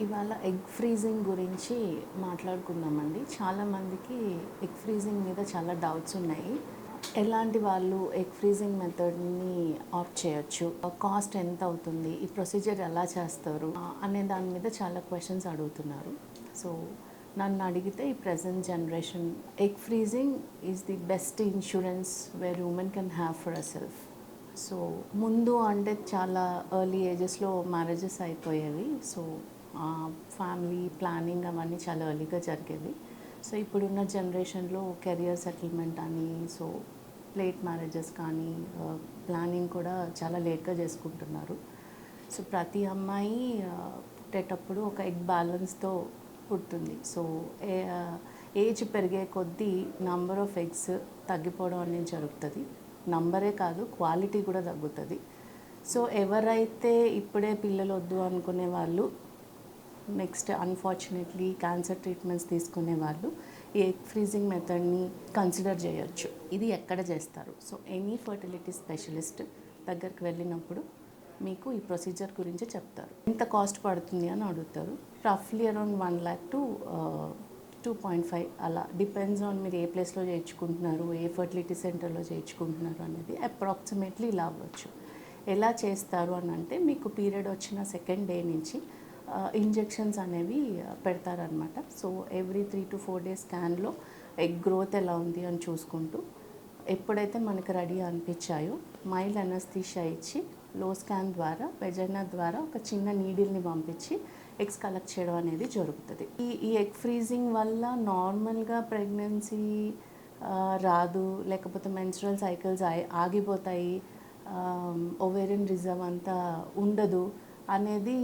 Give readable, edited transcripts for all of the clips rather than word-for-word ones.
ఇవాళ egg freezing గురించి మాట్లాడుకుందామండి. చాలామందికి ఎగ్ ఫ్రీజింగ్ మీద చాలా డౌట్స్ ఉన్నాయి. ఎలాంటి వాళ్ళు ఎగ్ ఫ్రీజింగ్ మెథడ్ని ఆప్ట్ చేయొచ్చు, కాస్ట్ ఎంత అవుతుంది, ఈ ప్రొసీజర్ ఎలా చేస్తారు అనే దాని మీద చాలా క్వశ్చన్స్ అడుగుతున్నారు. సో నన్ను అడిగితే ఈ present generation egg freezing is the best insurance where women can have for a self. So ముందు అంటే చాలా ఎర్లీ ఏజెస్లో మ్యారేజెస్ అయిపోయేవి. సో ఫ్యామిలీ ప్లానింగ్ అవన్నీ చాలా ఎర్లీగా జరిగేవి. సో ఇప్పుడున్న జనరేషన్లో కెరియర్ సెటిల్మెంట్ అని, సో లేట్ మ్యారేజెస్ కానీ, ప్లానింగ్ కూడా చాలా లేట్గా చేసుకుంటున్నారు. సో ప్రతి అమ్మాయి పుట్టేటప్పుడు ఒక ఎగ్ బ్యాలెన్స్తో పుడుతుంది. సో ఏజ్ పెరిగే కొద్దీ నంబర్ ఆఫ్ ఎగ్స్ తగ్గిపోవడం అనేది జరుగుతుంది. నంబరే కాదు, క్వాలిటీ కూడా తగ్గుతుంది. సో ఎవరైతే ఇప్పుడే పిల్లలు వద్దు అనుకునే వాళ్ళు, నెక్స్ట్ అన్ఫార్చునేట్లీ క్యాన్సర్ ట్రీట్మెంట్స్ తీసుకునే వాళ్ళు ఈ ఎగ్ ఫ్రీజింగ్ మెథడ్ని కన్సిడర్ చేయొచ్చు. ఇది ఎక్కడ చేస్తారు? సో ఎనీ ఫర్టిలిటీ స్పెషలిస్ట్ దగ్గరికి వెళ్ళినప్పుడు మీకు ఈ ప్రొసీజర్ గురించి చెప్తారు. ఎంత కాస్ట్ పడుతుంది అని అడుగుతారు. రఫ్లీ అరౌండ్ 1 lakh to 2.5 అలా డిపెండ్స్ ఆన్ మీరు ఏ ప్లేస్లో చేయించుకుంటున్నారు, ఏ ఫర్టిలిటీ సెంటర్లో చేయించుకుంటున్నారు అనేది అప్రాక్సిమేట్లీ ఇలా అవ్వచ్చు. ఎలా చేస్తారు అని అంటే, మీకు పీరియడ్ వచ్చిన సెకండ్ డే నుంచి ఇంజెక్షన్స్ అనేవి పెడతారనమాట. సో ఎవ్రీ 3 to 4 days స్కాన్లో ఎగ్ గ్రోత్ ఎలా ఉంది అని చూసుకుంటూ, ఎప్పుడైతే మనకు రెడీ అనిపించాయో మైల్డ్ అనస్థీషియా ఇచ్చి లో స్కాన్ ద్వారా వెజైనా ద్వారా ఒక చిన్న నీడిల్ని పంపించి ఎగ్స్ కలెక్ట్ చేయడం అనేది జరుగుతుంది. ఈ ఎగ్ ఫ్రీజింగ్ వల్ల నార్మల్గా ప్రెగ్నెన్సీ రాదు, లేకపోతే మెన్స్ట్రువల్ సైకిల్స్ ఆగిపోతాయి, ఓవేరియన్ రిజర్వ్ అంతా ఉండదు అనేది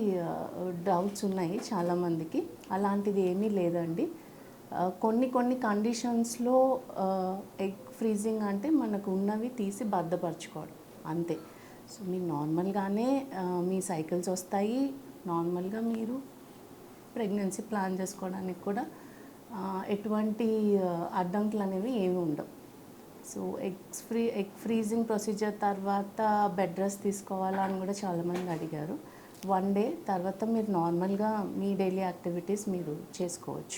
డౌట్స్ ఉన్నాయి చాలామందికి. అలాంటిది ఏమీ లేదండి. కొన్ని కండిషన్స్లో ఎగ్ ఫ్రీజింగ్ అంటే మనకు ఉన్నవి తీసి భద్రపరచుకోవడం అంతే. సో మీరు నార్మల్గానే మీ సైకిల్స్ వస్తాయి, నార్మల్గా మీరు ప్రెగ్నెన్సీ ప్లాన్ చేసుకోవడానికి కూడా ఎటువంటి అడ్డంకులు అనేవి ఏమి ఉండవు. సో ఎగ్ ఫ్రీజింగ్ ప్రొసీజర్ తర్వాత బెడ్ రెస్ట్ తీసుకోవాలా అని కూడా చాలామంది అడిగారు. 1 day తర్వాత మీరు నార్మల్గా మీ డైలీ యాక్టివిటీస్ మీరు చేసుకోవచ్చు.